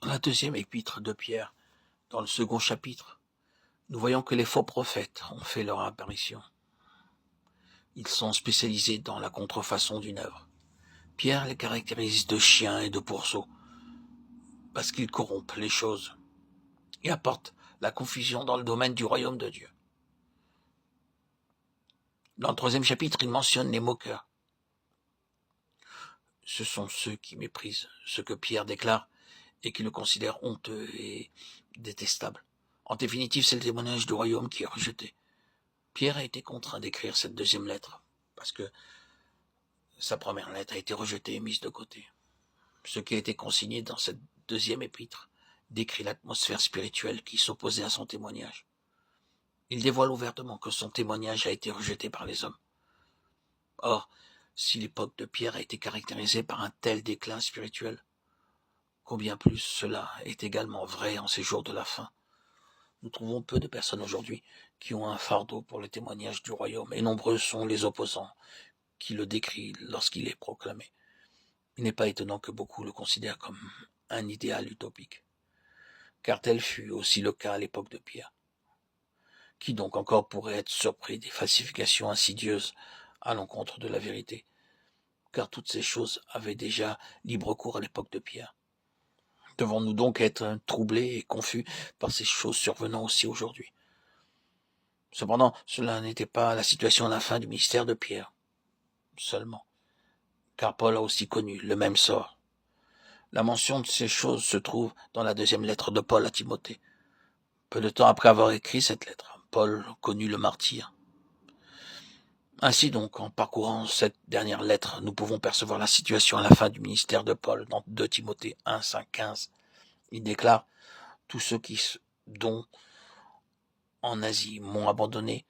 Dans la deuxième épître de Pierre, dans le second chapitre, nous voyons que les faux prophètes ont fait leur apparition. Ils sont spécialisés dans la contrefaçon d'une œuvre. Pierre les caractérise de chiens et de pourceaux, parce qu'ils corrompent les choses et apportent la confusion dans le domaine du royaume de Dieu. Dans le troisième chapitre, il mentionne les moqueurs. Ce sont ceux qui méprisent ce que Pierre déclare et qui le considèrent honteux et détestable. En définitive, c'est le témoignage du royaume qui est rejeté. Pierre a été contraint d'écrire cette deuxième lettre, parce que sa première lettre a été rejetée et mise de côté. Ce qui a été consigné dans cette deuxième épître décrit l'atmosphère spirituelle qui s'opposait à son témoignage. Il dévoile ouvertement que son témoignage a été rejeté par les hommes. Or, si l'époque de Pierre a été caractérisée par un tel déclin spirituel, combien plus cela est également vrai en ces jours de la fin. Nous trouvons peu de personnes aujourd'hui qui ont un fardeau pour le témoignage du royaume, et nombreux sont les opposants qui le décrient lorsqu'il est proclamé. Il n'est pas étonnant que beaucoup le considèrent comme un idéal utopique, car tel fut aussi le cas à l'époque de Pierre. Qui donc encore pourrait être surpris des falsifications insidieuses à l'encontre de la vérité, car toutes ces choses avaient déjà libre cours à l'époque de Pierre. Devons-nous donc être troublés et confus par ces choses survenant aussi aujourd'hui? Cependant, cela n'était pas la situation à la fin du ministère de Pierre seulement, car Paul a aussi connu le même sort. La mention de ces choses se trouve dans la deuxième lettre de Paul à Timothée. Peu de temps après avoir écrit cette lettre, Paul connut le martyre. Ainsi donc, en parcourant cette dernière lettre, nous pouvons percevoir la situation à la fin du ministère de Paul dans 2 Timothée 1, 5, 15. Il déclare « Tous ceux dont en Asie m'ont abandonné,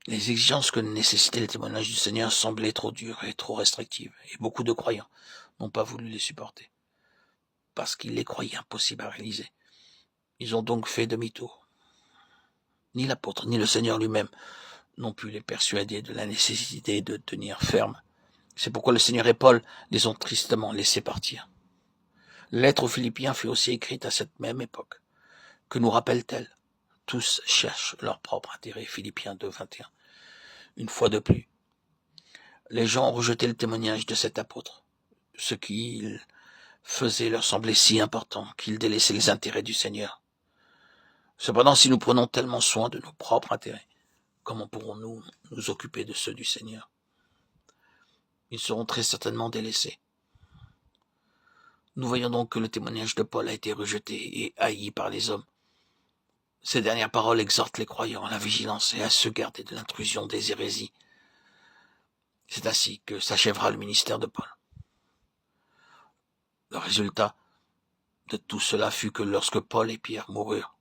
les exigences que nécessitait le témoignage du Seigneur semblaient trop dures et trop restrictives, et beaucoup de croyants n'ont pas voulu les supporter, parce qu'ils les croyaient impossibles à réaliser. Ils ont donc fait demi-tour. Ni l'apôtre, ni le Seigneur lui-même n'ont pu les persuader de la nécessité de tenir ferme. C'est pourquoi le Seigneur et Paul les ont tristement laissés partir. La lettre aux Philippiens fut aussi écrite à cette même époque. Que nous rappelle-t-elle? Tous cherchent leur propre intérêt. Philippiens 2, 21. Une fois de plus, les gens ont rejeté le témoignage de cet apôtre. Ce qu'il faisait leur semblait si important qu'ils délaissaient les intérêts du Seigneur. Cependant, si nous prenons tellement soin de nos propres intérêts, comment pourrons-nous nous occuper de ceux du Seigneur? Ils seront très certainement délaissés. Nous voyons donc que le témoignage de Paul a été rejeté et haï par les hommes. Ces dernières paroles exhortent les croyants à la vigilance et à se garder de l'intrusion des hérésies. C'est ainsi que s'achèvera le ministère de Paul. Le résultat de tout cela fut que lorsque Paul et Pierre moururent,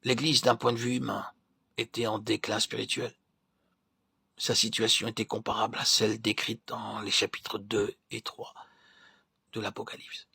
l'Église, d'un point de vue humain, était en déclin spirituel. Sa situation était comparable à celle décrite dans les chapitres 2 et 3 de l'Apocalypse.